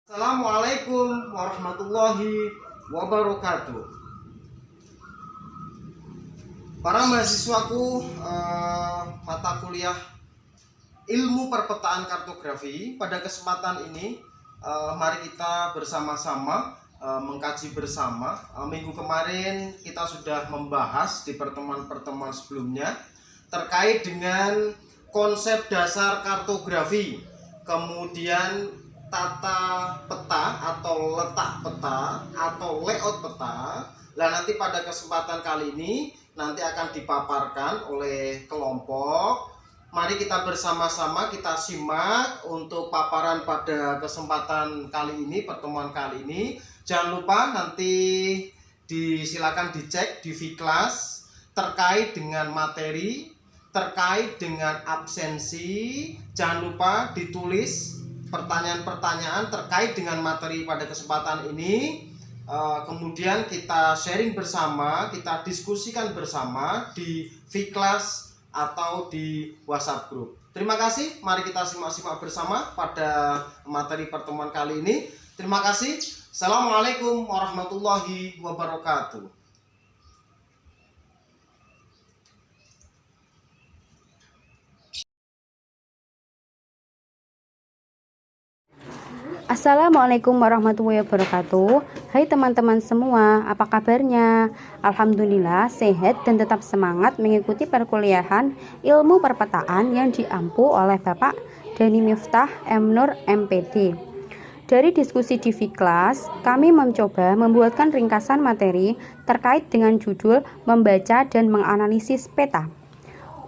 Assalamualaikum warahmatullahi wabarakatuh. Para mahasiswaku, mata kuliah ilmu perpetaan kartografi, pada kesempatan ini mari kita bersama-sama mengkaji bersama. Minggu kemarin kita sudah membahas di pertemuan-pertemuan sebelumnya terkait dengan konsep dasar kartografi, kemudian tata peta atau letak peta atau layout peta. Nah, nanti pada kesempatan kali ini nanti akan dipaparkan oleh kelompok. Mari kita bersama-sama kita simak untuk paparan pada kesempatan kali ini, pertemuan kali ini. Jangan lupa nanti silakan dicek di Vclass terkait dengan materi, terkait dengan absensi. Jangan lupa ditulis pertanyaan-pertanyaan terkait dengan materi pada kesempatan ini. Kemudian kita sharing bersama, kita diskusikan bersama di Vclass atau di WhatsApp group. Terima kasih, mari kita simak-simak bersama pada materi pertemuan kali ini. Terima kasih. Assalamualaikum warahmatullahi wabarakatuh. Assalamualaikum warahmatullahi wabarakatuh. Hai teman-teman semua, apa kabarnya? Alhamdulillah sehat dan tetap semangat mengikuti perkuliahan ilmu perpetaan yang diampu oleh Bapak Dhani Miftah M. Nur MPD. Dari diskusi di Vclass, kami mencoba membuatkan ringkasan materi terkait dengan judul membaca dan menganalisis peta.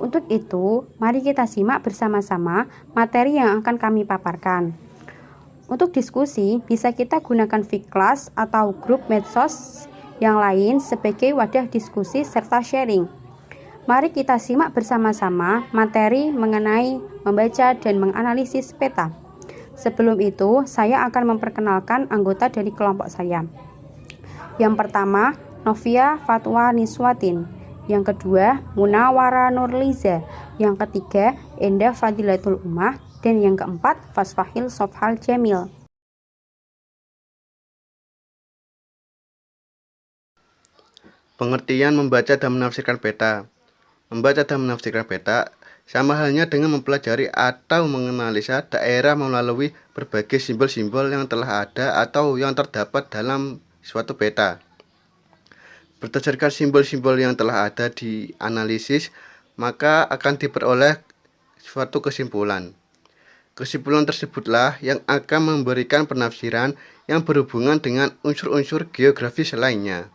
Untuk itu, mari kita simak bersama-sama materi yang akan kami paparkan. Untuk diskusi, bisa kita gunakan Vclass atau grup medsos yang lain sebagai wadah diskusi serta sharing. Mari kita simak bersama-sama materi mengenai membaca dan menganalisis peta. Sebelum itu, saya akan memperkenalkan anggota dari kelompok saya. Yang pertama, Novia Fatwa Niswatin. Yang kedua, Munawara Nurliza. Yang ketiga, Enda Fadilatul Ummah. Dan yang keempat, Fasfahil Sofhal Jamil. Pengertian membaca dan menafsirkan peta. Membaca dan menafsirkan peta sama halnya dengan mempelajari atau menganalisa daerah melalui berbagai simbol-simbol yang telah ada atau yang terdapat dalam suatu peta. Berdasarkan simbol-simbol yang telah ada di analisis, maka akan diperoleh suatu kesimpulan. Kesimpulan tersebutlah yang akan memberikan penafsiran yang berhubungan dengan unsur-unsur geografis lainnya.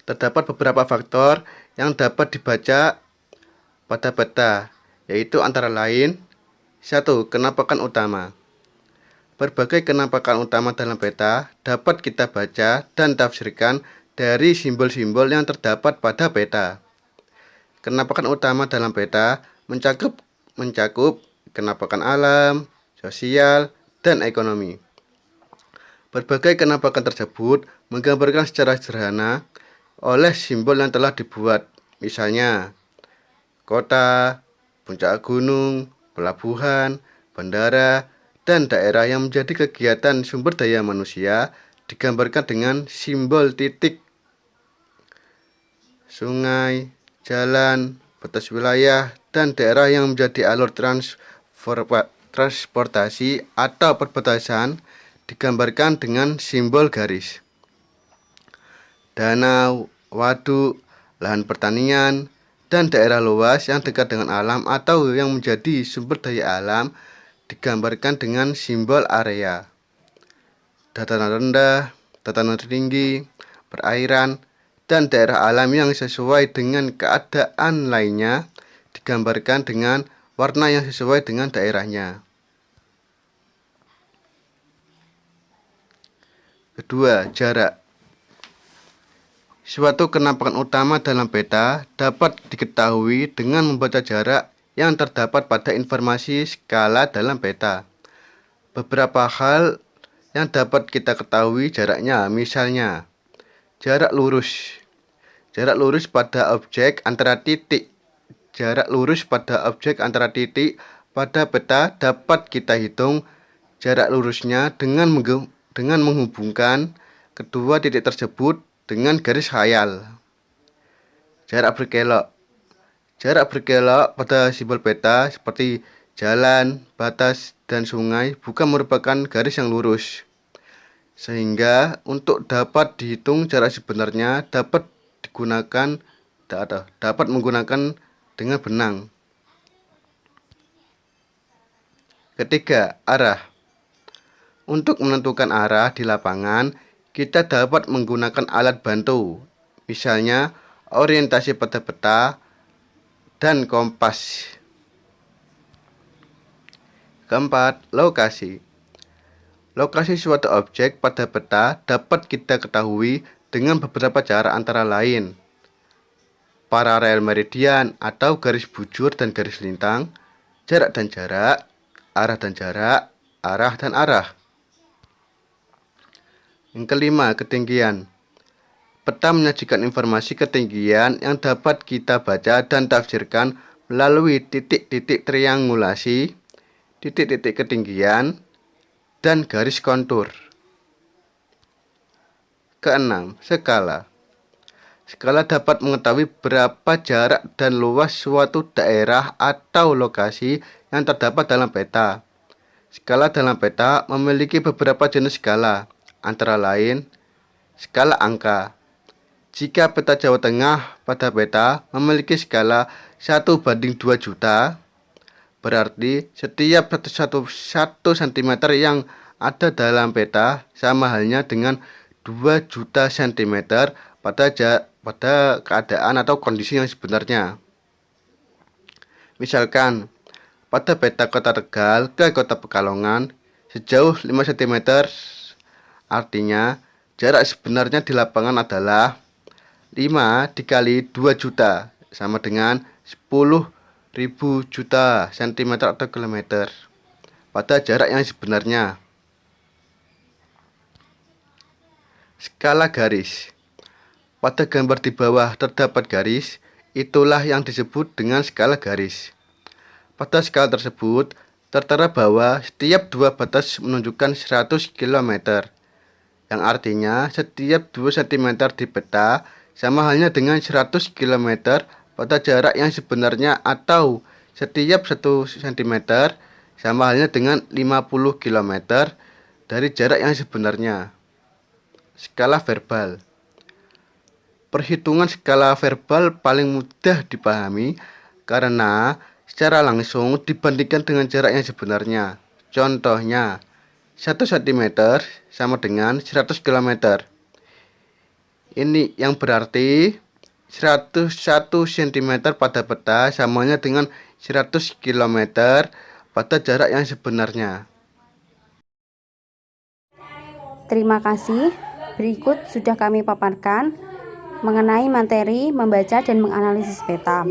Terdapat beberapa faktor yang dapat dibaca pada peta, yaitu antara lain 1. Kenampakan utama. Berbagai kenampakan utama dalam peta dapat kita baca dan tafsirkan dari simbol-simbol yang terdapat pada peta. Kenampakan utama dalam peta mencakup kenampakan alam, sosial, dan ekonomi. Berbagai kenampakan tersebut menggambarkan secara sederhana oleh simbol yang telah dibuat, misalnya kota, puncak gunung, pelabuhan, bandara, dan daerah yang menjadi kegiatan sumber daya manusia digambarkan dengan simbol titik. Sungai, jalan, batas wilayah, dan daerah yang menjadi alur transportasi atau perbatasan digambarkan dengan simbol garis. Danau, waduk, lahan pertanian, dan daerah luas yang dekat dengan alam atau yang menjadi sumber daya alam digambarkan dengan simbol area. Dataran rendah, dataran tinggi, perairan, dan daerah alam yang sesuai dengan keadaan lainnya digambarkan dengan warna yang sesuai dengan daerahnya. Kedua, jarak. Suatu kenampakan utama dalam peta dapat diketahui dengan membaca jarak yang terdapat pada informasi skala dalam peta. Beberapa hal yang dapat kita ketahui jaraknya, misalnya jarak lurus. Jarak lurus pada objek antara titik Pada peta dapat kita hitung jarak lurusnya dengan menghubungkan kedua titik tersebut dengan garis khayal. Jarak berkelok. Jarak berkelok pada simbol peta seperti jalan, batas, dan sungai bukan merupakan garis yang lurus. Sehingga untuk dapat dihitung jarak sebenarnya dapat menggunakan dengan benang. Ketiga, arah. Untuk menentukan arah di lapangan, kita dapat menggunakan alat bantu, misalnya orientasi pada peta dan kompas. Keempat, lokasi. Lokasi suatu objek pada peta dapat kita ketahui dengan beberapa cara, antara lain paralel meridian atau garis bujur dan garis lintang, jarak dan jarak, arah dan jarak, arah dan arah. Yang kelima, ketinggian. Peta menyajikan informasi ketinggian yang dapat kita baca dan tafsirkan melalui titik-titik triangulasi, titik-titik ketinggian, dan garis kontur. Keenam, skala. Skala dapat mengetahui berapa jarak dan luas suatu daerah atau lokasi yang terdapat dalam peta. Skala dalam peta memiliki beberapa jenis skala, antara lain skala angka. Jika peta Jawa Tengah pada peta memiliki skala 1:2 juta, berarti setiap 1 cm yang ada dalam peta sama halnya dengan 2 juta cm pada keadaan atau kondisi yang sebenarnya. Misalkan, pada peta kota Tegal ke kota Pekalongan sejauh 5 cm, artinya jarak sebenarnya di lapangan adalah 5 dikali 2 juta sama dengan 10.000 juta cm atau kilometer pada jarak yang sebenarnya. Skala garis. Pada gambar di bawah terdapat garis, itulah yang disebut dengan skala garis. Pada skala tersebut tertera bahwa setiap dua batas menunjukkan 100 km, yang artinya setiap 2 cm di peta sama halnya dengan 100 km pada jarak yang sebenarnya, atau setiap 1 cm sama halnya dengan 50 km dari jarak yang sebenarnya. Skala verbal. Perhitungan skala verbal paling mudah dipahami karena secara langsung dibandingkan dengan jarak yang sebenarnya. Contohnya, 1 cm sama dengan 100 km. Ini yang berarti 101 cm pada peta samanya dengan 100 km pada jarak yang sebenarnya. Terima kasih. Berikut sudah kami paparkan mengenai materi membaca dan menganalisis peta.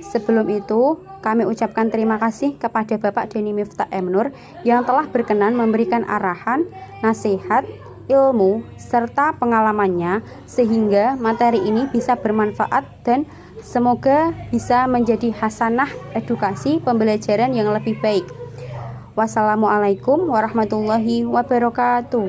Sebelum itu, kami ucapkan terima kasih kepada Bapak Denny Miftah M. Nur yang telah berkenan memberikan arahan, nasihat, ilmu, serta pengalamannya sehingga materi ini bisa bermanfaat dan semoga bisa menjadi hasanah edukasi pembelajaran yang lebih baik. Wassalamualaikum warahmatullahi wabarakatuh.